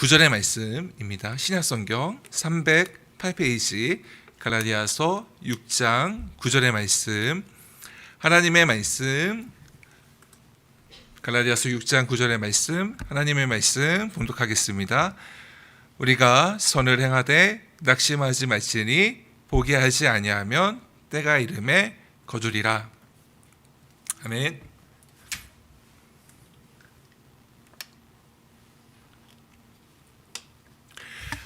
구절의 말씀입니다. 신약성경 308페이지 갈라디아서 6장 9절의 말씀, 하나님의 말씀, 갈라디아서 6장 9절의 말씀, 하나님의 말씀 봉독하겠습니다. 우리가 선을 행하되 낙심하지 말지니 포기하지 아니하면 때가 이름에 거두리라. 아멘.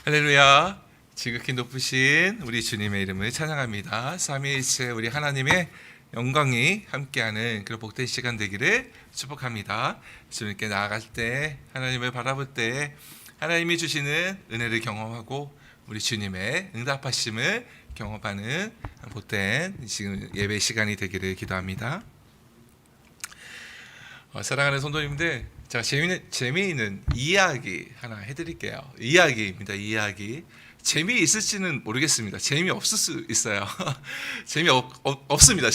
할렐루야. 지극히 높으신 우리 주님의 이름을 찬양합니다. 삼위일체 우리 하나님의 영광이 함께하는 그런 복된 시간 되기를 축복합니다. 주님께 나아갈 때, 하나님을 바라볼 때 하나님이 주시는 은혜를 경험하고 우리 주님의 응답하심을 경험하는 복된 지금 예배 시간이 되기를 기도합니다. 사랑하는 성도님들, 자, 재미있는 이야기 하나 해드릴게요. 이야기입니다. 이야기. 재미있을지는 모르겠습니다. 재미없을 수 있어요. 없습니다.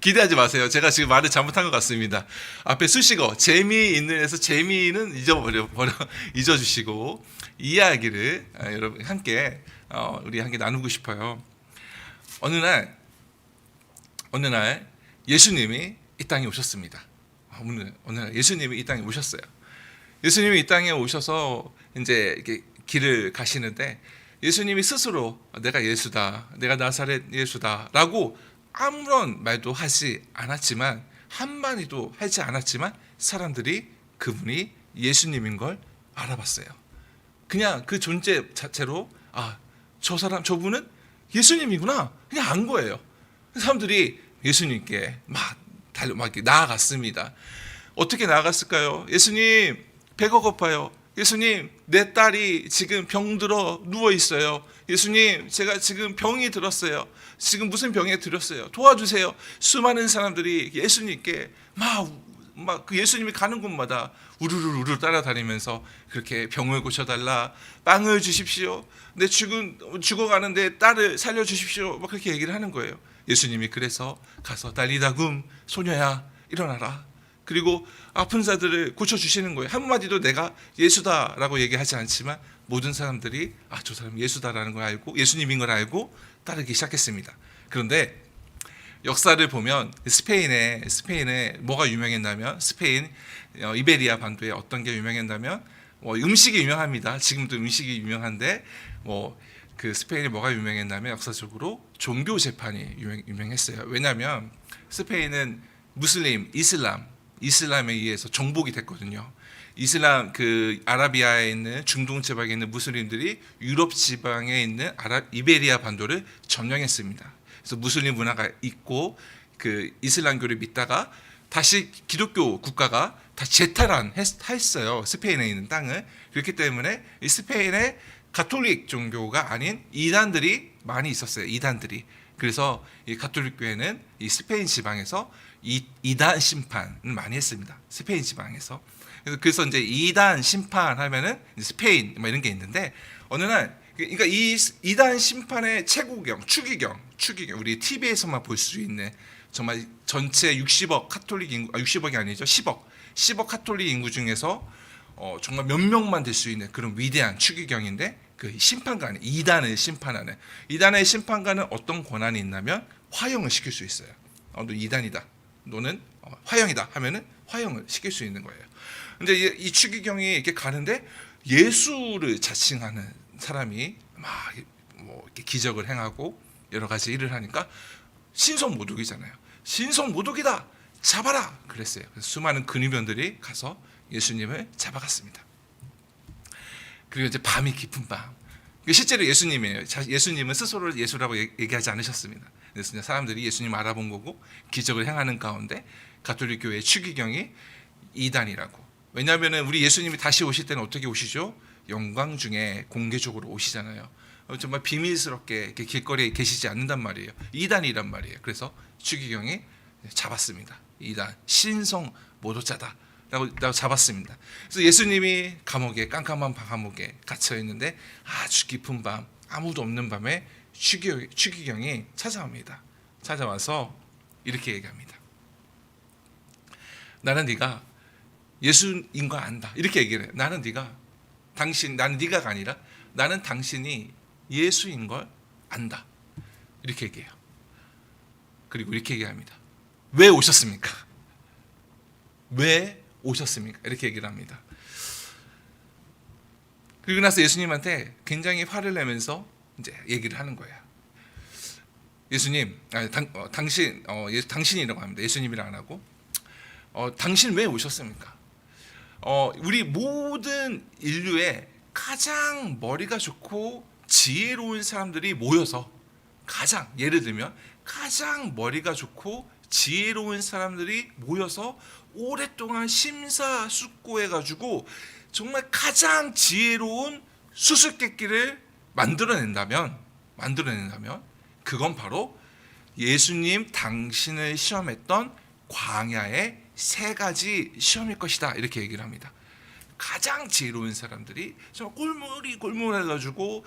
기대하지 마세요. 제가 지금 말을 잘못한 것 같습니다. 앞에 수식어 재미있는에서 재미는 잊어주시고 이야기를 여러분 함께 우리 함께 나누고 싶어요. 어느 날 예수님이 이 땅에 오셨습니다. 어느 날 예수님이 이 땅에 오셨어요. 예수님이 이 땅에 오셔서 이제 이렇게 길을 가시는데 예수님이 스스로 내가 예수다, 내가 나사렛 예수다라고 아무런 말도 하지 않았지만, 한마디도 하지 않았지만 사람들이 그분이 예수님인 걸 알아봤어요. 그냥 그 존재 자체로 저분은 예수님이구나 그냥 안 거예요. 사람들이 예수님께 막 이렇게 나아갔습니다. 어떻게 나아갔을까요? 예수님, 배가 고파요. 예수님, 내 딸이 지금 병들어 누워 있어요. 예수님, 제가 지금 병이 들었어요. 지금 무슨 병에 들었어요. 도와주세요. 수많은 사람들이 예수님께 막 그 예수님이 가는 곳마다 우르르 따라다니면서 그렇게 병을 고쳐달라, 빵을 주십시오, 내 죽어가는데 딸을 살려주십시오, 막 그렇게 얘기를 하는 거예요. 예수님이 그래서 가서 달리다굼, 소녀야 일어나라, 그리고 아픈 자들을 고쳐주시는 거예요. 한마디도 내가 예수다라고 얘기하지 않지만 모든 사람들이 저 사람 예수다라는 걸 알고 예수님인 걸 알고 따르기 시작했습니다. 그런데 역사를 보면 스페인에 뭐가 유명했냐면, 스페인 이베리아 반도에 어떤 게 유명했냐면 음식이 유명합니다. 지금도 음식이 유명한데 그 스페인에 뭐가 유명했냐면 역사적으로 종교 재판이 유명했어요. 왜냐하면 스페인은 이슬람에 의해서 정복이 됐거든요. 이슬람 그 아라비아에 있는 중동 지방에 있는 무슬림들이 유럽 지방에 있는 이베리아 반도를 점령했습니다. 그래서 무슬림 문화가 있고 그 이슬람교를 믿다가 다시 기독교 국가가 다 재탈환했어요. 스페인에 있는 땅을. 그렇기 때문에 이 스페인에 가톨릭 종교가 아닌 이단들이 많이 있었어요. 이단들이. 그래서 이 가톨릭 교회는 이 스페인 지방에서 이단 심판을 많이 했습니다. 스페인 지방에서. 그래서 이제 이단 심판하면은 스페인 이런 게 있는데, 어느 날 그러니까 이 이단 심판의 최고경, 추기경 우리 TV에서만 볼 수 있는 정말 전체 60억 카톨릭 인구, 60억이 아니죠, 10억 카톨릭 인구 중에서 정말 몇 명만 될 수 있는 그런 위대한 추기경인데, 그 심판관, 이단을 심판하는 이단의 심판관은 어떤 권한이 있냐면 화형을 시킬 수 있어요. 너 이단이다, 너는 화형이다 하면은 화형을 시킬 수 있는 거예요. 근데 이 추기경이 이렇게 가는데 예수를 자칭하는 사람이 막 이렇게 기적을 행하고 여러 가지 일을 하니까 신성모독이잖아요. 신성모독이다, 잡아라 그랬어요. 그래서 수많은 근위병들이 가서 예수님을 잡아갔습니다. 그리고 이제 밤이 깊은 밤, 실제로 예수님이에요. 예수님은 스스로를 예수라고 얘기하지 않으셨습니다. 그래서 사람들이 예수님 알아본 거고 기적을 행하는 가운데 가톨릭 교회의 추기경이 이단이라고. 왜냐하면 우리 예수님이 다시 오실 때는 어떻게 오시죠? 영광 중에 공개적으로 오시잖아요. 정말 비밀스럽게 이렇게 길거리에 계시지 않는단 말이에요. 이단이란 말이에요. 그래서 추기경이 잡았습니다. 이단, 신성 모독자다 라고 잡았습니다. 그래서 예수님이 깜깜한 감옥에 갇혀 있는데 아주 깊은 밤, 아무도 없는 밤에 추기경이 찾아옵니다. 찾아와서 이렇게 얘기합니다. 나는 네가 예수인 거 안다, 이렇게 얘기를 해요. 나는 네가 나는 네가가 아니라 나는 당신이 예수인 걸 안다. 이렇게 얘기해요. 그리고 이렇게 얘기합니다. 왜 오셨습니까? 왜 오셨습니까? 이렇게 얘기를 합니다. 그리고 나서 예수님한테 굉장히 화를 내면서 이제 얘기를 하는 거예요. 예수님, 당신이라고 합니다. 예수님이라 안 하고, 당신 왜 오셨습니까? 우리 모든 인류의 가장 머리가 좋고 지혜로운 사람들이 모여서 예를 들면 가장 머리가 좋고 지혜로운 사람들이 모여서 오랫동안 심사숙고해가지고 정말 가장 지혜로운 수수께끼를 만들어낸다면 그건 바로 예수님 당신을 시험했던 광야의 3가지 시험일 것이다. 이렇게 얘기를 합니다. 가장 지혜로운 사람들이 정말 꼴물해가지고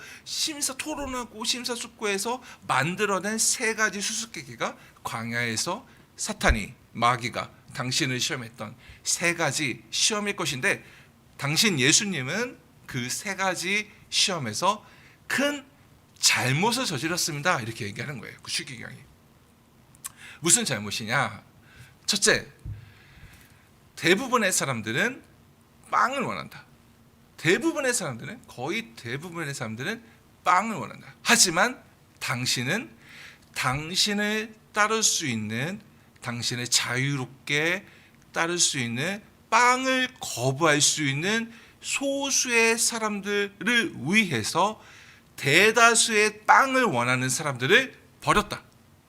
토론하고 심사숙고해서 만들어낸 3가지 수수께끼가 광야에서 사탄이 마귀가 당신을 시험했던 3가지 시험일 것인데, 당신 예수님은 그 3가지 시험에서 큰 잘못을 저질렀습니다. 이렇게 얘기하는 거예요. 그 추기경이. 무슨 잘못이냐? 첫째, 대부분의 사람들은 빵을 원한다. 거의 대부분의 사람들은 빵을 원한다. 하지만 당신은 당신을 따를 수 있는, 당신을 자유롭게 따를 수 있는, 빵을 거부할 수 있는 소수의 사람들을 위해서 대다수의 빵을 원하는 사람들을 버렸다.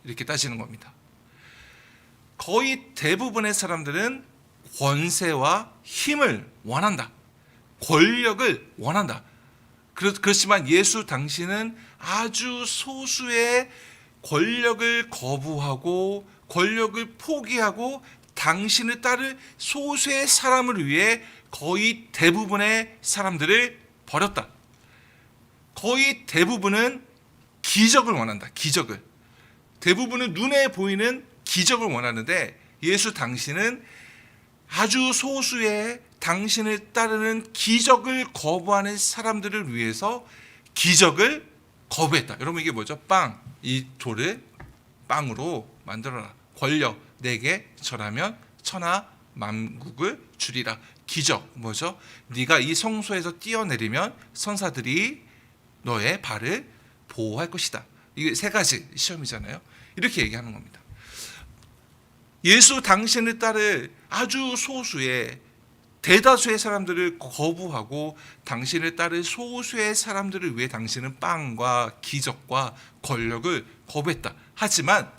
이렇게 따지는 겁니다. 거의 대부분의 사람들은 권세와 힘을 원한다. 권력을 원한다. 그렇지만 예수 당신은 아주 소수의 권력을 거부하고 권력을 포기하고 당신을 따를 소수의 사람을 위해 거의 대부분의 사람들을 버렸다. 거의 대부분은 기적을 원한다. 기적을. 대부분은 눈에 보이는 기적을 원하는데, 예수 당신은 아주 소수의 당신을 따르는 기적을 거부하는 사람들을 위해서 기적을 거부했다. 여러분, 이게 뭐죠? 이 돌을 빵으로 만들어라. 권력 내게 절하면 천하 만국을 주리라. 기적 뭐죠? 네가 이 성소에서 뛰어내리면 선사들이 너의 발을 보호할 것이다. 이게 3가지 시험이잖아요. 이렇게 얘기하는 겁니다. 예수 당신을 따를 아주 소수의, 대다수의 사람들을 거부하고 당신을 따를 소수의 사람들을 위해 당신은 빵과 기적과 권력을 거부했다. 하지만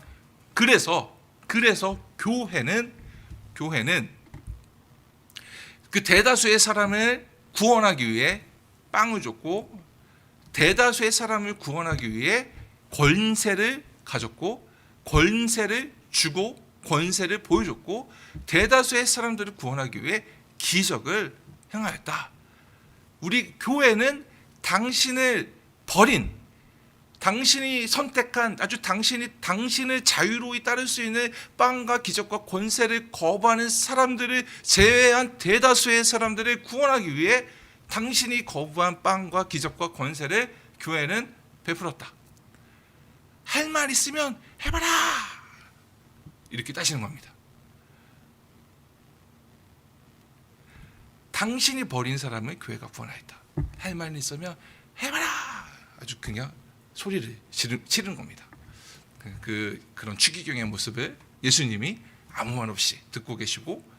그래서 교회는 그 대다수의 사람을 구원하기 위해 빵을 줬고, 대다수의 사람을 구원하기 위해 권세를 가졌고, 권세를 주고, 권세를 보여줬고, 대다수의 사람들을 구원하기 위해 기적을 행하였다. 우리 교회는 당신을 버린, 당신이 선택한, 아주 당신을 자유로이 따를 수 있는 빵과 기적과 권세를 거부하는 사람들을 제외한 대다수의 사람들을 구원하기 위해 당신이 거부한 빵과 기적과 권세를 교회는 베풀었다. 할 말 있으면 해봐라. 이렇게 따지는 겁니다. 당신이 버린 사람을 교회가 구원하였다. 할 말 있으면 해봐라. 아주 그냥 소리를 치르는 겁니다. 그런 추기경의 모습을 예수님이 아무 말 없이 듣고 계시고,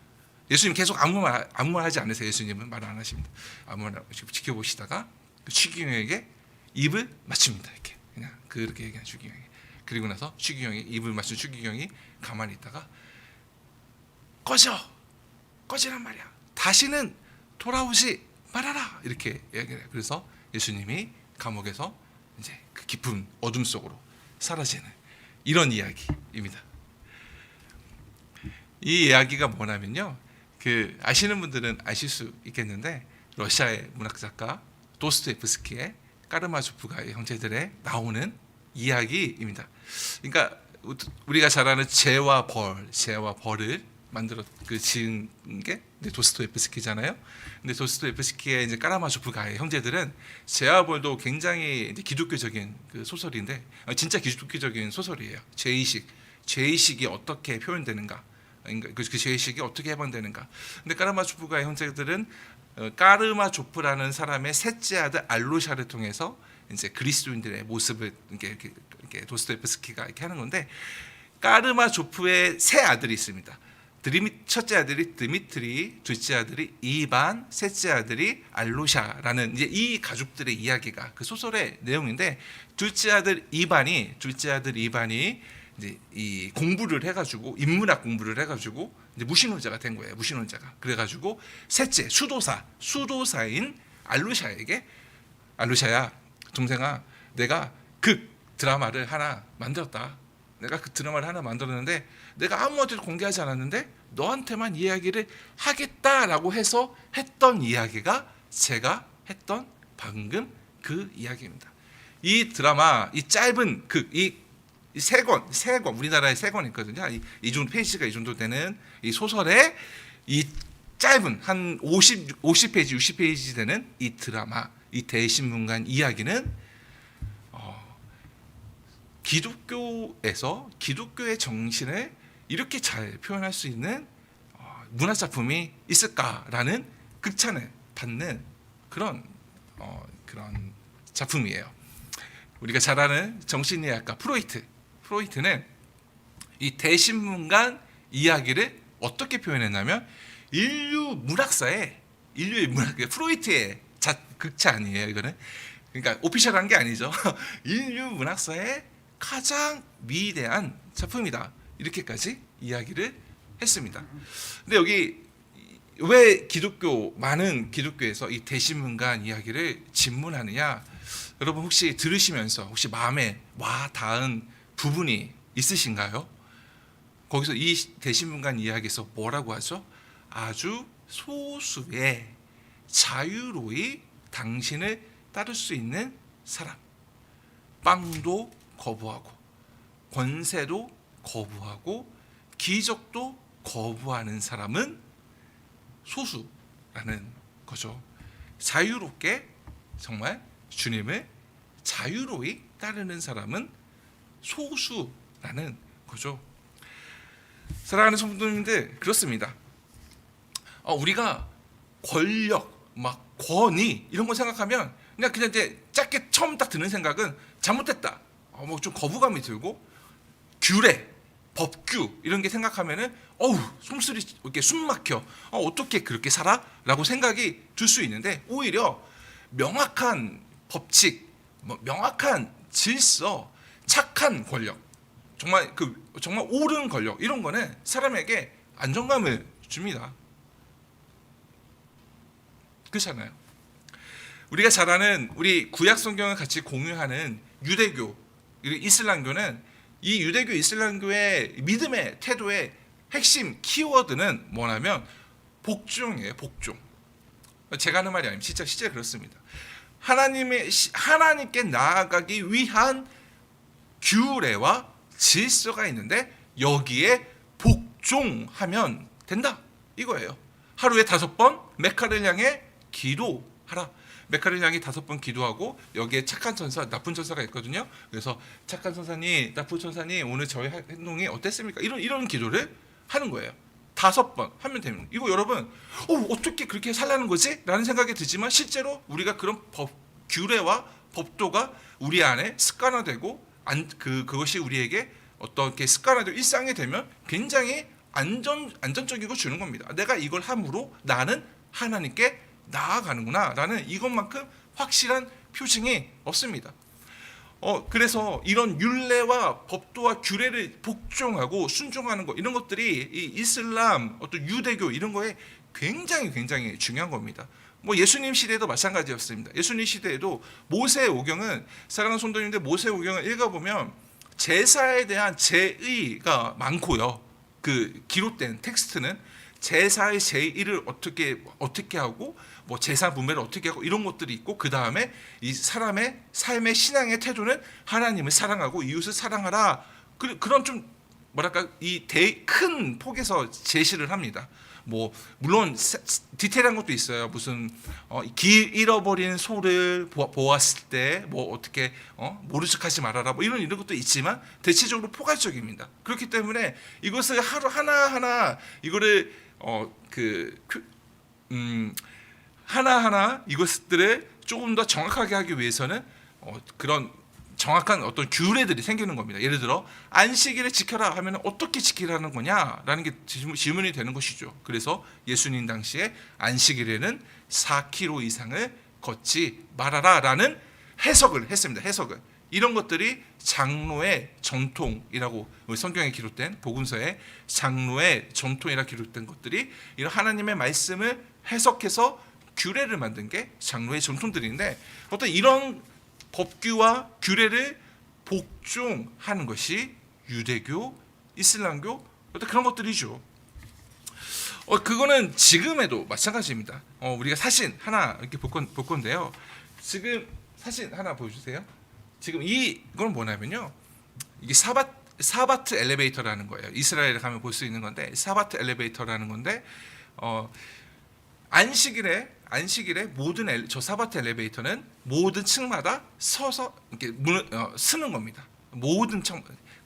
예수님 계속 아무 말 하지 않으세요. 예수님은 말 안 하십니다. 아무 말 없이 지켜보시다가 추기경에게 입을 맞춥니다. 이렇게 그냥 그렇게 얘기한 추기경이. 그리고 나서 추기경이 입을 맞춘 추기경이 가만히 있다가 꺼지란 말이야. 다시는 돌아오지 말아라. 이렇게 얘기해요. 그래서 예수님이 감옥에서 이제 그 깊은 어둠 속으로 사라지는 이런 이야기입니다. 이 이야기가 뭐냐면요, 아시는 분들은 아실 수 있겠는데, 러시아의 문학 작가 도스토옙스키의 까르마조프가의 형제들에 나오는 이야기입니다. 그러니까 우리가 잘 아는 죄와 벌을 지은 게 이제 도스토옙스키잖아요. 근데 도스토옙스키의 이제 까라마조프가의 형제들은 제아볼도 굉장히 이제 기독교적인 그 소설인데 진짜 기독교적인 소설이에요. 죄의식이 어떻게 표현되는가, 그 죄의식이 어떻게 해방되는가. 근데 까라마조프가의 형제들은 까르마조프라는 사람의 셋째 아들 알로샤를 통해서 이제 그리스도인들의 모습을 이렇게 도스토옙스키가 이렇게 하는 건데, 까르마조프의 세 아들이 있습니다. 첫째 아들이 드미트리, 둘째 아들이 이반, 셋째 아들이 알로샤라는 이제 이 가족들의 이야기가 그 소설의 내용인데, 둘째 아들 이반이 이제 이 공부를 해가지고 인문학 공부를 해가지고 이제 무신론자가 된 거예요. 무신론자가. 그래가지고 셋째 수도사인 알로샤에게, 알로샤야 동생아, 내가 그 드라마를 하나 만들었다. 내가 그 드라마를 하나 만들었는데 내가 아무한테도 공개하지 않았는데 너한테만 이야기를 하겠다라고 해서 했던 이야기가 제가 했던 방금 그 이야기입니다. 이 드라마, 이 짧은 이 세 권, 우리나라에 세 권 있거든요. 이 정도 페이지가 이 정도 되는 이 소설에 이 짧은 한 50페이지, 60페이지 되는 이 드라마, 이 대신문간 이야기는 기독교의 정신을 이렇게 잘 표현할 수 있는 문화 작품이 있을까라는 극찬을 받는 그런 작품이에요. 우리가 잘 아는 정신의학가 프로이트는 이 대신문간 이야기를 어떻게 표현했냐면 프로이트의 극찬이에요. 이거는 그러니까 오피셜한 게 아니죠. 인류 문학사의 가장 위대한 작품이다. 이렇게까지 이야기를 했습니다. 근데 여기 왜 많은 기독교에서 이 대신문간 이야기를 진문하느냐? 여러분 혹시 들으시면서 혹시 마음에 와 닿은 부분이 있으신가요? 거기서 이 대신문간 이야기에서 뭐라고 하죠? 아주 소수의 자유로이 당신을 따를 수 있는 사람, 빵도 거부하고 권세도 거부하고 기적도 거부하는 사람은 소수라는 거죠. 자유롭게 정말 주님을 자유로이 따르는 사람은 소수라는 거죠. 사랑하는 성도님들, 그렇습니다. 우리가 권력, 막 권위 이런 거 생각하면 그냥 이제 짧게 처음 딱 드는 생각은 잘못됐다. 뭐 좀 거부감이 들고 규례, 법규 이런 게 생각하면은 숨소리 이렇게 숨 막혀. 어떻게 그렇게 살아?라고 생각이 들 수 있는데, 오히려 명확한 법칙, 명확한 질서, 착한 권력, 정말 옳은 권력 이런 거는 사람에게 안정감을 줍니다. 그렇잖아요. 우리가 잘 아는 우리 구약 성경을 같이 공유하는 유대교, 이슬람교는 이 유대교 이슬람교의 믿음의 태도의 핵심 키워드는 뭐냐면 복종이에요. 복종. 제가 하는 말이 아니면 진짜 그렇습니다. 하나님께 나아가기 위한 규례와 질서가 있는데 여기에 복종하면 된다 이거예요. 하루에 5번 메카를 향해 기도하라. 메카를 향해 5번 기도하고 여기에 착한 천사, 나쁜 천사가 있거든요. 그래서 착한 천사님, 나쁜 천사님, 오늘 저희 행동이 어땠습니까? 이런 기도를 하는 거예요. 5번 하면 됩니다. 이거 여러분 어떻게 그렇게 살라는 거지? 라는 생각이 들지만 실제로 우리가 그런 규례와 법도가 우리 안에 습관화되고 그것이 우리에게 어떻게 습관화되고 일상이 되면 굉장히 안전적이고 주는 겁니다. 내가 이걸 함으로 나는 하나님께 나아가는구나 라는 이것만큼 확실한 표징이 없습니다. 그래서 이런 율례와 법도와 규례를 복종하고 순종하는 것, 이런 것들이 이 이슬람, 어떤 유대교 이런 거에 굉장히 중요한 겁니다. 예수님 시대에도 마찬가지였습니다. 예수님 시대에도 모세오경은, 사랑하는 성도님들, 모세오경을 읽어보면 제사에 대한 제의가 많고요. 그 기록된 텍스트는 제사의 제의를 어떻게 하고 제사 분배를 어떻게 하고 이런 것들이 있고, 그 다음에 이 사람의 삶의 신앙의 태도는 하나님을 사랑하고 이웃을 사랑하라. 그런 좀 뭐랄까 이 큰 폭에서 제시를 합니다. 뭐 물론 디테일한 것도 있어요. 무슨 길 잃어버린 소를 보았을 때 뭐 어떻게 모른 척하지 말아라 뭐 이런 것도 있지만 대체적으로 포괄적입니다. 그렇기 때문에 이것을 하루 하나 이거를 하나하나 이것들을 조금 더 정확하게 하기 위해서는 그런 정확한 어떤 규례들이 생기는 겁니다. 예를 들어 안식일을 지켜라 하면 어떻게 지키라는 거냐라는 게 질문이 되는 것이죠. 그래서 예수님 당시에 안식일에는 4km 이상을 걷지 말아라라는 해석을 했습니다. 해석을. 이런 것들이 장로의 전통이라고 성경에 기록된 복음서에 장로의 전통이라 기록된 것들이 이런 하나님의 말씀을 해석해서 규례를 만든 게 장로의 전통들인데 어떤 이런 법규와 규례를 복종하는 것이 유대교, 이슬람교 어떤 그런 것들이죠. 그거는 지금에도 마찬가지입니다. 우리가 사진 하나 이렇게 볼 건데요. 지금 사진 하나 보여주세요. 지금 이건 뭐냐면요. 이게 사바트 엘리베이터라는 거예요. 이스라엘에 가면 볼 수 있는 건데 사바트 엘리베이터라는 건데 안식일에 모든 저 사바트 엘리베이터는 모든 층마다 서서 이렇게 쓰는 겁니다.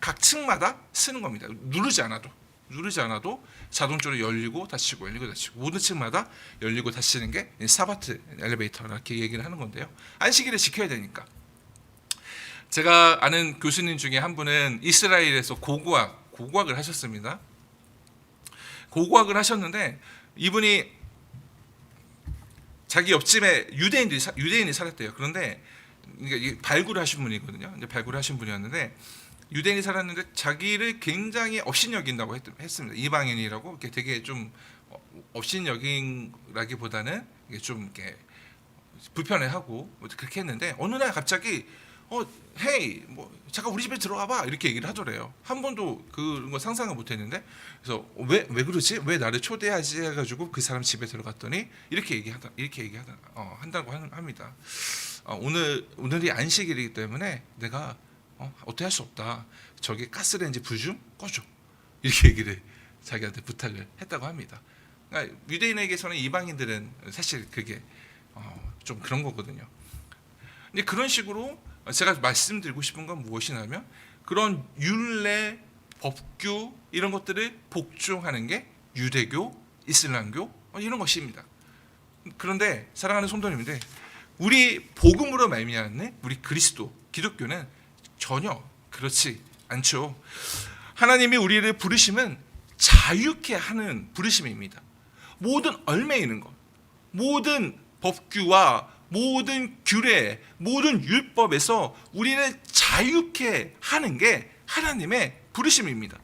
각 층마다 쓰는 겁니다. 누르지 않아도 자동적으로 열리고 닫히고 모든 층마다 열리고 닫히는 게 사바트 엘리베이터 이렇게 얘기를 하는 건데요. 안식일에 지켜야 되니까. 제가 아는 교수님 중에 한 분은 이스라엘에서 고고학을 하셨습니다. 고고학을 하셨는데 이분이 자기 옆집에 유대인이 살았대요. 그런데 발굴을 하신 분이거든요. 이제 발굴을 하신 분이었는데 유대인이 살았는데 자기를 굉장히 업신여긴다고 했습니다. 이방인이라고 이렇게 되게 좀 업신여긴라기보다는 좀 이렇게 불편해하고 그렇게 했는데 어느 날 갑자기 헤이 뭐 잠깐 우리 집에 들어와봐 이렇게 얘기를 하더래요. 한 번도 그런 거 상상을 못했는데 그래서 왜 그러지? 왜 나를 초대하지 해가지고 그 사람 집에 들어갔더니 이렇게 한다고 합니다. 오늘이 안식일이기 때문에 내가 어떻게 할 수 없다. 저기 가스레인지 불 좀 꺼줘. 이렇게 얘기를 자기한테 부탁을 했다고 합니다. 그러니까 유대인에게서는 이방인들은 사실 그게 좀 그런 거거든요. 근데 그런 식으로 제가 말씀드리고 싶은 건 무엇이냐면 그런 율례, 법규 이런 것들을 복종하는 게 유대교, 이슬람교 이런 것입니다. 그런데 사랑하는 성도님들, 우리 복음으로 말미암는 우리 기독교는 전혀 그렇지 않죠. 하나님이 우리를 부르심은 자유케 하는 부르심입니다. 모든 얽매이는 것, 모든 법규와 모든 규례, 모든 율법에서 우리를 자유케 하는 게 하나님의 부르심입니다.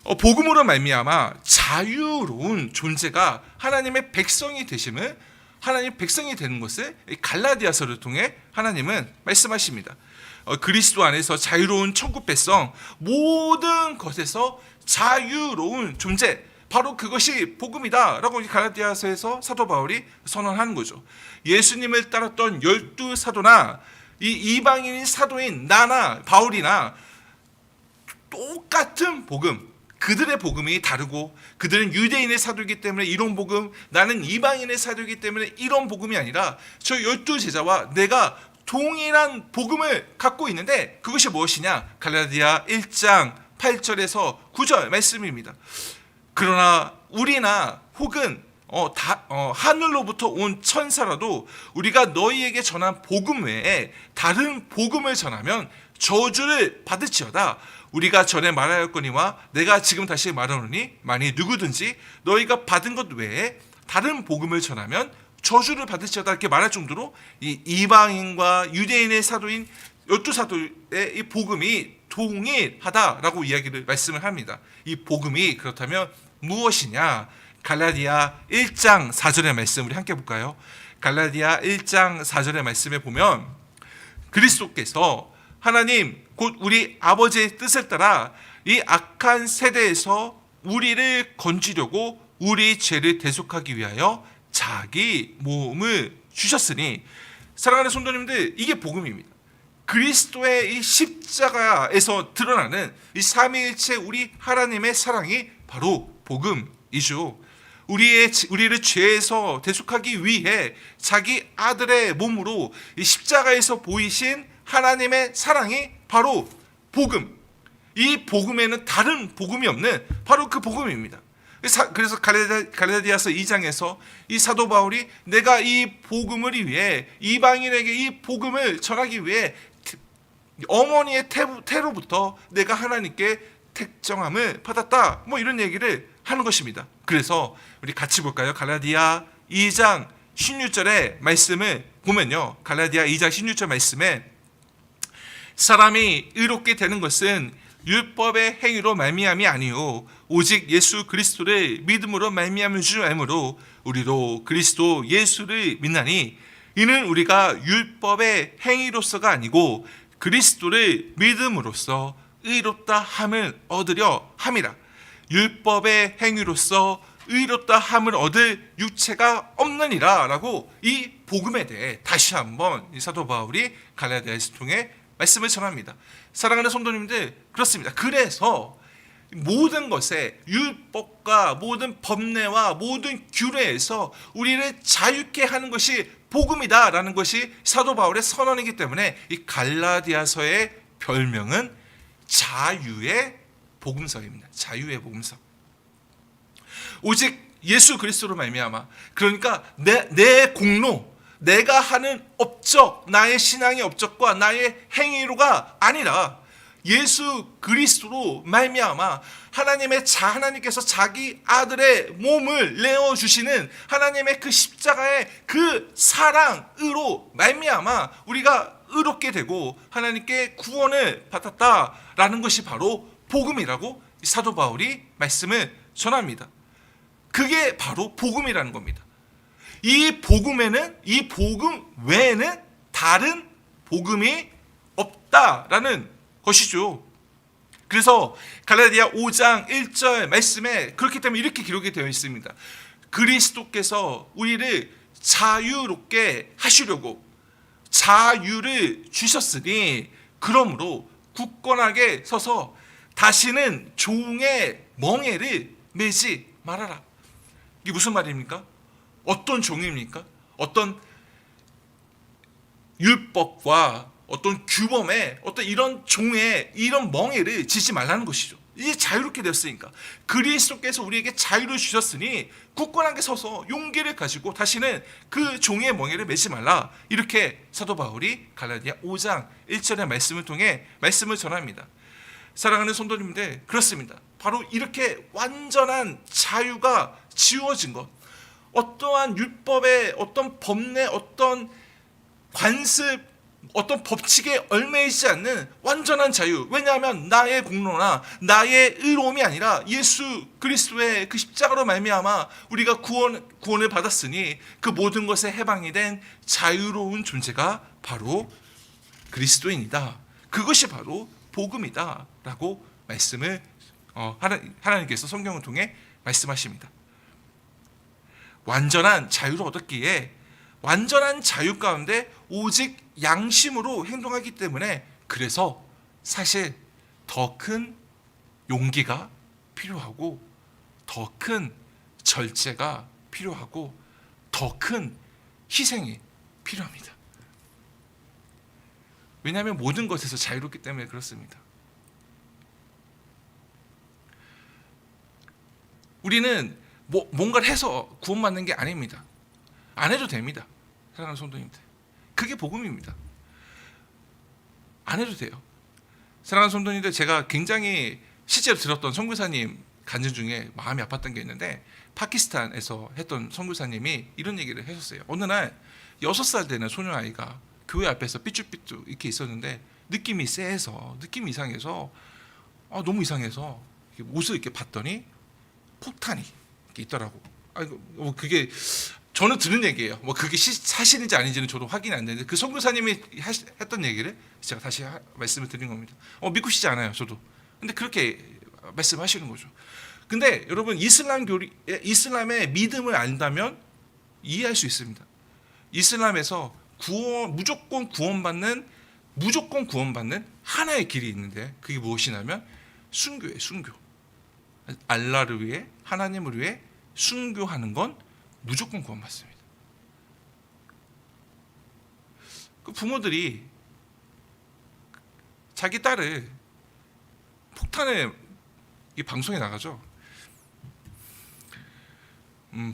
복음으로 말미암아 자유로운 존재가 하나님의 백성이 되심을 하나님의 백성이 되는 것을 갈라디아서를 통해 하나님은 말씀하십니다. 그리스도 안에서 자유로운 천국 백성, 모든 것에서 자유로운 존재, 바로 그것이 복음이다라고 갈라디아서에서 사도 바울이 선언하는 거죠. 예수님을 따랐던 12사도나 이 이방인인 사도인 나나 바울이나 똑같은 복음, 그들의 복음이 다르고 그들은 유대인의 사도이기 때문에 이런 복음, 나는 이방인의 사도이기 때문에 이런 복음이 아니라 저 12제자와 내가 동일한 복음을 갖고 있는데 그것이 무엇이냐? 갈라디아 1장 8절에서 9절 말씀입니다. 그러나 우리나 혹은 하늘로부터 온 천사라도 우리가 너희에게 전한 복음 외에 다른 복음을 전하면 저주를 받을지어다. 우리가 전에 말하였거니와 내가 지금 다시 말하노니 만일 누구든지 너희가 받은 것 외에 다른 복음을 전하면 저주를 받을지어다 이렇게 말할 정도로 이 이방인과 유대인의 사도인 12사도의 이 복음이 동일하다라고 말씀을 합니다. 이 복음이 그렇다면 무엇이냐? 갈라디아 1장 4절의 말씀 우리 함께 볼까요? 갈라디아 1장 4절의 말씀에 보면 그리스도께서 하나님 곧 우리 아버지의 뜻을 따라 이 악한 세대에서 우리를 건지려고 우리 죄를 대속하기 위하여 자기 몸을 주셨으니, 사랑하는 성도님들, 이게 복음입니다. 그리스도의 이 십자가에서 드러나는 이 삼위일체 우리 하나님의 사랑이 바로 복음이죠. 우리를 죄에서 대속하기 위해 자기 아들의 몸으로 이 십자가에서 보이신 하나님의 사랑이 바로 복음. 이 복음에는 다른 복음이 없는 바로 그 복음입니다. 그래서 갈라디아서 2장에서 이 사도 바울이 내가 이 복음을 위해 이방인에게 이 복음을 전하기 위해 어머니의 태로부터 내가 하나님께 택정함을 받았다, 뭐 이런 얘기를 하는 것입니다. 그래서 우리 같이 볼까요? 갈라디아 2장 16절의 말씀을 보면요, 갈라디아 2장 16절 말씀에 사람이 의롭게 되는 것은 율법의 행위로 말미암이 아니요 오직 예수 그리스도를 믿음으로 말미암은 줄 알므로 우리도 그리스도 예수를 믿나니 이는 우리가 율법의 행위로서가 아니고 그리스도를 믿음으로써 의롭다 함을 얻으려 함이라. 율법의 행위로서 의롭다 함을 얻을 육체가 없느니라 라고 이 복음에 대해 다시 한번 이 사도 바울이 갈라디아서 통해 말씀을 전합니다. 사랑하는 성도님들, 그렇습니다. 그래서 모든 것에 율법과 모든 법례와 모든 규례에서 우리를 자유케 하는 것이 복음이다라는 것이 사도 바울의 선언이기 때문에 이 갈라디아서의 별명은 자유의 복음서입니다. 자유의 복음서. 오직 예수 그리스도로 말미암아, 그러니까 내 공로, 내가 하는 업적, 나의 신앙의 업적과 나의 행위로가 아니라 예수 그리스도로 말미암아 하나님께서 자기 아들의 몸을 내어 주시는 하나님의 그 십자가의 그 사랑으로 말미암아 우리가 의롭게 되고 하나님께 구원을 받았다라는 것이 바로 복음이라고 사도 바울이 말씀을 전합니다. 그게 바로 복음이라는 겁니다. 이 복음에는, 이 복음 외에는 다른 복음이 없다라는 것이죠. 그래서 갈라디아 5장 1절 말씀에 그렇기 때문에 이렇게 기록이 되어 있습니다. 그리스도께서 우리를 자유롭게 하시려고 자유를 주셨으니 그러므로 굳건하게 서서 다시는 종의 멍에를 매지 말아라. 이게 무슨 말입니까? 어떤 종입니까? 어떤 율법과 어떤 규범에 어떤 이런 종의 이런 멍에를 지지 말라는 것이죠. 이제 자유롭게 되었으니까 그리스도께서 우리에게 자유를 주셨으니 굳건하게 서서 용기를 가지고 다시는 그 종의 멍에를 매지 말라. 이렇게 사도 바울이 갈라디아 5장 1절의 말씀을 통해 말씀을 전합니다. 사랑하는 성도님들, 그렇습니다. 바로 이렇게 완전한 자유가 지워진 것, 어떠한 율법의 어떤 법례, 어떤 관습, 어떤 법칙에 얽매이지 않는 완전한 자유. 왜냐하면 나의 공로나 나의 의로움이 아니라 예수 그리스도의 그 십자가로 말미암아 우리가 구원을 받았으니 그 모든 것에 해방이 된 자유로운 존재가 바로 그리스도인이다. 그것이 바로 복음이다 라고 말씀을 하나님께서 성경을 통해 말씀하십니다. 완전한 자유를 얻었기에 완전한 자유 가운데 오직 양심으로 행동하기 때문에 그래서 사실 더 큰 용기가 필요하고 더 큰 절제가 필요하고 더 큰 희생이 필요합니다. 왜냐하면 모든 것에서 자유롭기 때문에 그렇습니다. 우리는 뭔가를 해서 구원받는 게 아닙니다. 안 해도 됩니다. 사랑하는 성도님들, 그게 복음입니다. 안 해도 돼요. 사랑하는 성도님들, 제가 굉장히 실제로 들었던 선교사님 간증 중에 마음이 아팠던 게 있는데 파키스탄에서 했던 선교사님이 이런 얘기를 하셨어요. 어느 날 6살 되는 소녀아이가 교회 앞에서 삐뚤삐뚤 이렇게 있었는데 느낌이 쎄해서, 느낌이 이상해서, 너무 이상해서 옷을 이렇게 봤더니 폭탄이 이렇게 있더라고. 그게 저는 들은 얘기예요. 그게 사실인지 아닌지는 저도 확인이 안 되는데 그 선교사님이 했던 얘기를 제가 다시 말씀을 드린 겁니다. 믿고 싶지 않아요, 저도. 근데 그렇게 말씀하시는 거죠. 근데 여러분, 이슬람의 믿음을 안다면 이해할 수 있습니다. 이슬람에서 무조건 구원받는 무조건 구원받는 하나의 길이 있는데 그게 무엇이냐면 순교예요. 순교. 알라를 위해, 하나님을 위해 순교하는 건 무조건 구원받습니다. 그 부모들이 자기 딸을 폭탄에, 이 방송에 나가죠.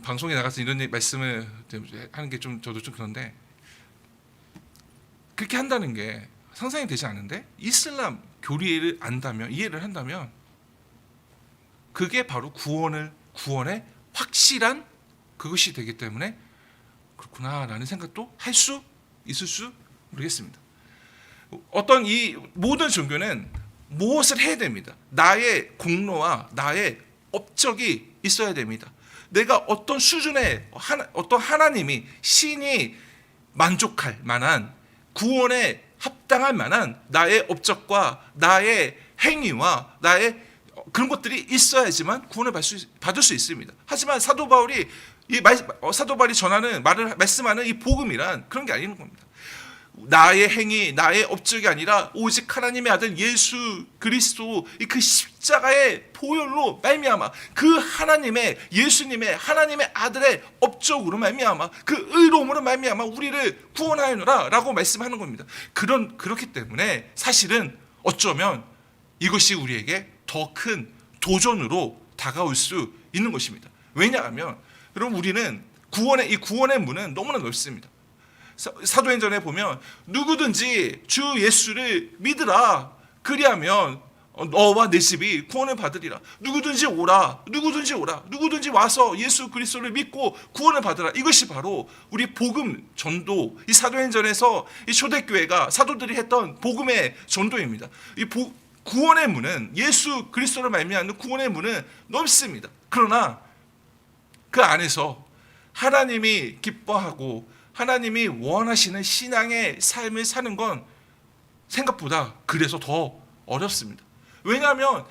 방송에 나가서 이런 말씀을 하는 게 좀 저도 좀 그런데, 그렇게 한다는 게 상상이 되지 않는데, 이슬람 교리를 안다면, 이해를 한다면 그게 바로 구원의 확실한 그것이 되기 때문에 그렇구나라는 생각도 할 수 있을 수 모르겠습니다. 어떤 이 모든 종교는 무엇을 해야 됩니다. 나의 공로와 나의 업적이 있어야 됩니다. 내가 어떤 수준의 어떤 하나님이, 신이 만족할 만한, 구원에 합당할 만한 나의 업적과 나의 행위와 나의 그런 것들이 있어야지만 구원을 받을 수 있습니다. 하지만 사도 바울이 전하는 말씀하는 이 복음이란 그런 게 아닌 겁니다. 나의 행위, 나의 업적이 아니라 오직 하나님의 아들 예수 그리스도 그 십자가의 보혈로 말미암아, 그 하나님의, 예수님의, 하나님의 아들의 업적으로 말미암아, 그 의로움으로 말미암아 우리를 구원하였노라라고 말씀하는 겁니다. 그렇기 때문에 사실은 어쩌면 이것이 우리에게 더 큰 도전으로 다가올 수 있는 것입니다. 왜냐하면 여러분, 우리는 이 구원의 문은 너무나 넓습니다. 사도행전에 보면 누구든지 주 예수를 믿으라, 그리하면 너와 내 집이 구원을 받으리라. 누구든지 오라, 누구든지 와서 예수 그리스도를 믿고 구원을 받으라. 이것이 바로 우리 복음 전도, 이 사도행전에서 이 초대교회가 사도들이 했던 복음의 전도입니다. 이 구원의 문은, 예수 그리스도를 말미암는 구원의 문은 넓습니다. 그러나 그 안에서 하나님이 기뻐하고 하나님이 원하시는 신앙의 삶을 사는 건 생각보다 그래서 더 어렵습니다. 왜냐하면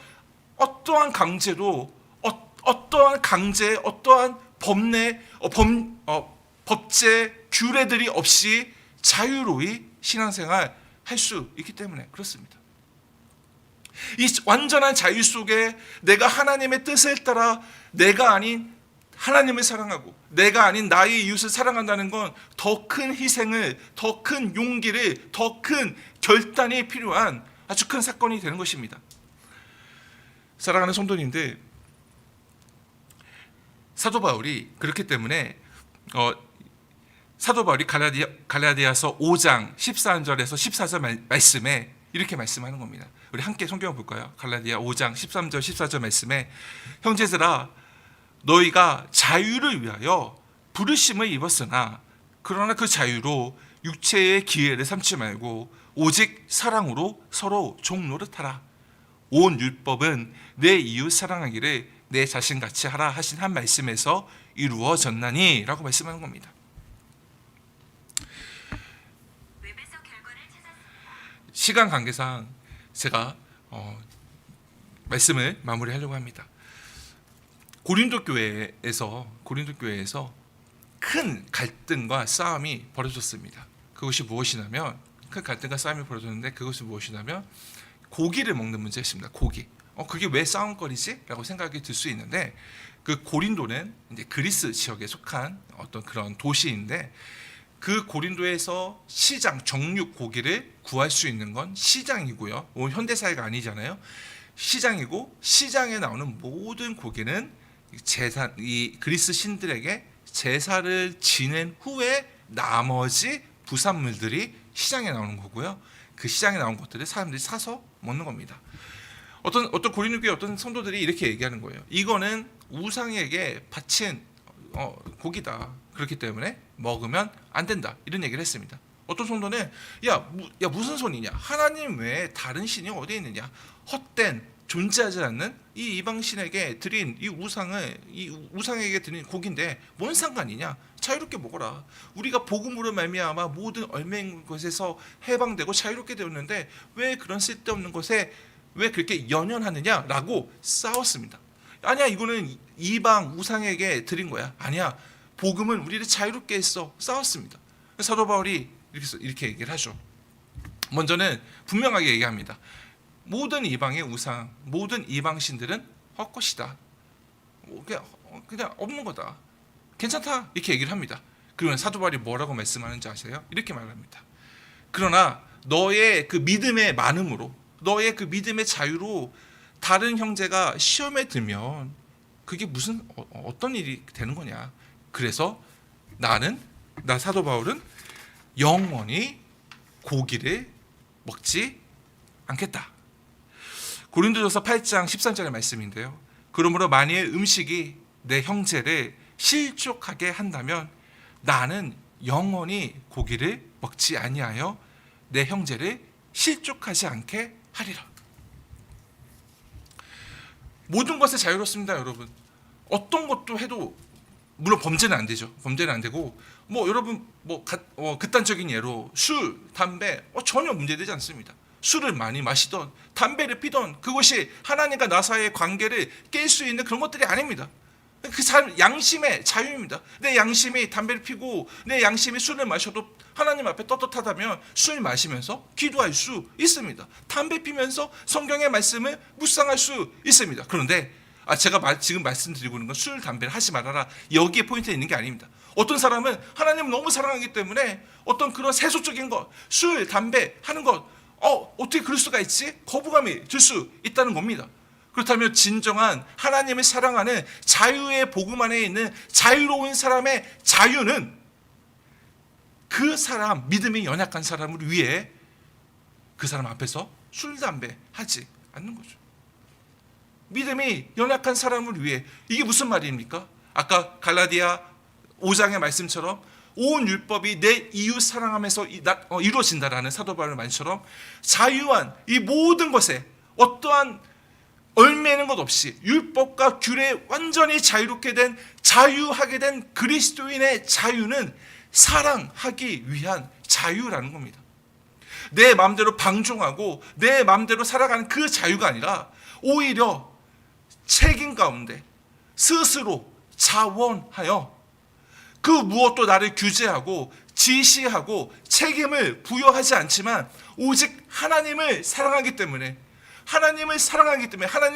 어떠한 강제도, 어떠한 강제, 어떠한 법제, 규례들이 없이 자유로이 신앙생활 할 수 있기 때문에 그렇습니다. 이 완전한 자유 속에 내가 하나님의 뜻을 따라 내가 아닌 하나님을 사랑하고 내가 아닌 나의 이웃을 사랑한다는 건 더 큰 희생을, 더 큰 용기를, 더 큰 결단이 필요한 아주 큰 사건이 되는 것입니다. 사랑하는 성도님들, 사도 바울이 그렇기 때문에 사도 바울이 갈라디아서 5장 13절에서 14절 말씀에 이렇게 말씀하는 겁니다. 우리 함께 성경을 볼까요? 갈라디아 5장 13절 14절 말씀에, 형제들아 너희가 자유를 위하여 부르심을 입었으나 그러나 그 자유로 육체의 기회를 삼지 말고 오직 사랑으로 서로 종노릇하라. 온 율법은 내 이웃 사랑하기를 내 자신같이 하라 하신 한 말씀에서 이루어졌나니 라고 말씀하는 겁니다. 시간 관계상 제가 말씀을 마무리하려고 합니다. 고린도 교회에서 큰 갈등과 싸움이 벌어졌습니다. 그것이 무엇이냐면, 큰 갈등과 싸움이 벌어졌는데 그것이 무엇이냐면 고기를 먹는 문제였습니다. 고기. 그게 왜 싸움거리지? 라고 생각이 들 수 있는데, 그 고린도는 이제 그리스 지역에 속한 어떤 그런 도시인데, 그 고린도에서 시장, 정육 고기를 구할 수 있는 건 시장이고요. 현대사회가 아니잖아요. 시장이고, 시장에 나오는 모든 고기는 이 그리스 신들에게 제사를 지낸 후에 나머지 부산물들이 시장에 나오는 거고요. 그 시장에 나온 것들을 사람들이 사서 먹는 겁니다. 어떤 고린도 교회 어떤 성도들이 이렇게 얘기하는 거예요. 이거는 우상에게 바친 고기다. 그렇기 때문에 먹으면 안 된다. 이런 얘기를 했습니다. 어떤 성도는 야 무슨 소리냐? 하나님 외에 다른 신이 어디 있느냐? 헛된, 존재하지 않는 이 이방신에게 드린 이 우상에게 드린 고기인데 뭔 상관이냐? 자유롭게 먹어라. 우리가 복음으로 말미암아 모든 얽매인 것에서 해방되고 자유롭게 되었는데 왜 그런 쓸데없는 것에 왜 그렇게 연연하느냐라고 싸웠습니다. 아니야, 이거는 이방 우상에게 드린 거야. 아니야, 복음은 우리를 자유롭게 했어. 싸웠습니다. 사도 바울이 이렇게 얘기를 하죠. 먼저는 분명하게 얘기합니다. 모든 이방의 우상, 모든 이방신들은 헛것이다. 그냥 없는 거다. 괜찮다. 이렇게 얘기를 합니다. 그러면 사도 바울이 뭐라고 말씀하는지 아세요? 이렇게 말합니다. 그러나 너의 그 믿음의 많음으로, 너의 그 믿음의 자유로 다른 형제가 시험에 들면 그게 무슨 어떤 일이 되는 거냐. 그래서 나 사도 바울은 영원히 고기를 먹지 않겠다. 고린도전서 8장 13절의 말씀인데요. 그러므로 만일 음식이 내 형제를 실족하게 한다면 나는 영원히 고기를 먹지 아니하여 내 형제를 실족하지 않게 하리라. 모든 것에 자유롭습니다, 여러분. 어떤 것도 해도 물론 범죄는 안 되죠. 범죄는 안 되고 여러분 극단적인 예로 술, 담배 전혀 문제되지 않습니다. 술을 많이 마시던 담배를 피던 그것이 하나님과 나 사이의 관계를 깰 수 있는 그런 것들이 아닙니다. 그 사람 양심의 자유입니다. 내 양심이 담배를 피고 내 양심이 술을 마셔도 하나님 앞에 떳떳하다면 술 마시면서 기도할 수 있습니다. 담배 피면서 성경의 말씀을 묵상할 수 있습니다. 그런데 제가 지금 말씀드리고 있는 건 술, 담배를 하지 말아라. 여기에 포인트가 있는 게 아닙니다. 어떤 사람은 하나님을 너무 사랑하기 때문에 어떤 그런 세속적인 것, 술, 담배 하는 것, 어떻게 그럴 수가 있지? 거부감이 들 수 있다는 겁니다. 그렇다면 진정한 하나님을 사랑하는 자유의 복음 안에 있는 자유로운 사람의 자유는 그 사람, 믿음이 연약한 사람을 위해 그 사람 앞에서 술, 담배 하지 않는 거죠. 믿음이 연약한 사람을 위해. 이게 무슨 말입니까? 아까 갈라디아 5장의 말씀처럼 온 율법이 내 이웃 사랑하면서 이루어진다라는 사도 바울의 말처럼 자유한 이 모든 것에 어떠한 얽매이는 것 없이 율법과 규례에 완전히 자유롭게 된, 자유하게 된 그리스도인의 자유는 사랑하기 위한 자유라는 겁니다. 내 마음대로 방종하고 내 마음대로 살아가는 그 자유가 아니라 오히려 책임 가운데 스스로 자원하여 그 무엇도 나를 규제하고 지시하고 책임을 부여하지 않지만 오직 하나님을 사랑하기 때문에, 하나님을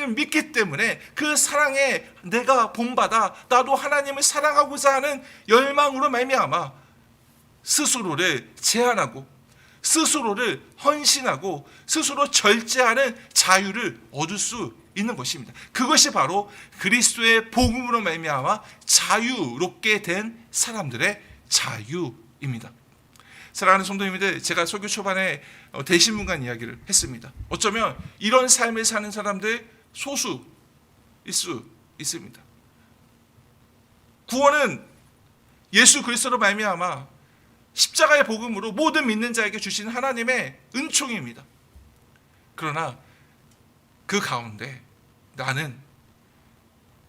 믿기 때문에 그 사랑에 내가 본받아 나도 하나님을 사랑하고자 하는 열망으로 말미암아 스스로를 제한하고 스스로를 헌신하고 스스로 절제하는 자유를 얻을 수 있는 것입니다. 그것이 바로 그리스도의 복음으로 말미암아 자유롭게 된 사람들의 자유입니다. 사랑하는 성도님들, 제가 설교 초반에 대신문간 이야기를 했습니다. 어쩌면 이런 삶을 사는 사람들 소수일 수 있습니다. 구원은 예수 그리스도로 말미암아 십자가의 복음으로 모든 믿는 자에게 주신 하나님의 은총입니다. 그러나 그 가운데 나는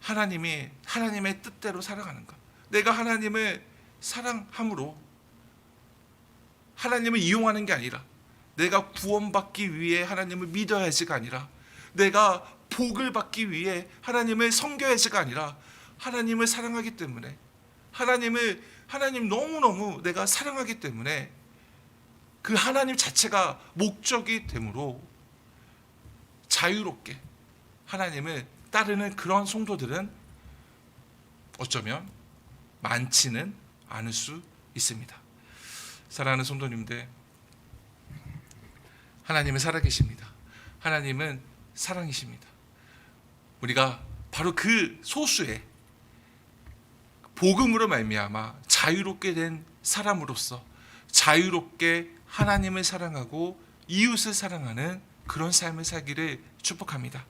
하나님의 뜻대로 살아가는가? 내가 하나님을 사랑함으로 하나님을 이용하는 게 아니라, 내가 구원받기 위해 하나님을 믿어야지가 아니라, 내가 복을 받기 위해 하나님을 섬겨야지가 아니라 하나님을 사랑하기 때문에, 하나님 너무너무 내가 사랑하기 때문에 그 하나님 자체가 목적이 되므로 자유롭게 하나님을 따르는 그런 성도들은 어쩌면 많지는 않을 수 있습니다. 사랑하는 성도님들, 하나님은 살아계십니다. 하나님은 사랑이십니다. 우리가 바로 그 소수의 복음으로 말미암아 자유롭게 된 사람으로서 자유롭게 하나님을 사랑하고 이웃을 사랑하는 그런 삶을 살기를 축복합니다.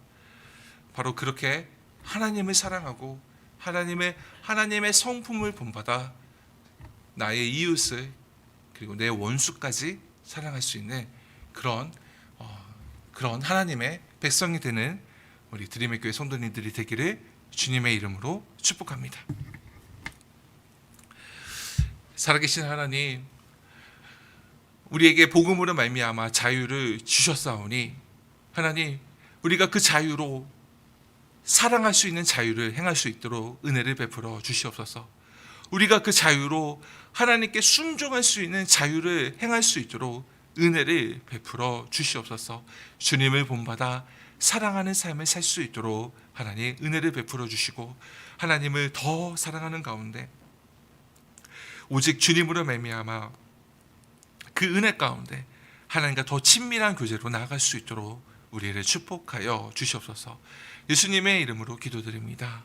바로 그렇게 하나님을 사랑하고 하나님의 성품을 본받아 나의 이웃을 그리고 내 원수까지 사랑할 수 있는 그런 하나님의 백성이 되는 우리 드림의 교회 성도님들이 되기를 주님의 이름으로 축복합니다. 살아계신 하나님, 우리에게 복음으로 말미암아 자유를 주셨사오니 하나님, 우리가 그 자유로 사랑할 수 있는 자유를 행할 수 있도록 은혜를 베풀어 주시옵소서. 우리가 그 자유로 하나님께 순종할 수 있는 자유를 행할 수 있도록 은혜를 베풀어 주시옵소서. 주님을 본받아 사랑하는 삶을 살 수 있도록 하나님 은혜를 베풀어 주시고, 하나님을 더 사랑하는 가운데 오직 주님으로 말미암아 그 은혜 가운데 하나님과 더 친밀한 교제로 나아갈 수 있도록 우리를 축복하여 주시옵소서. 예수님의 이름으로 기도드립니다.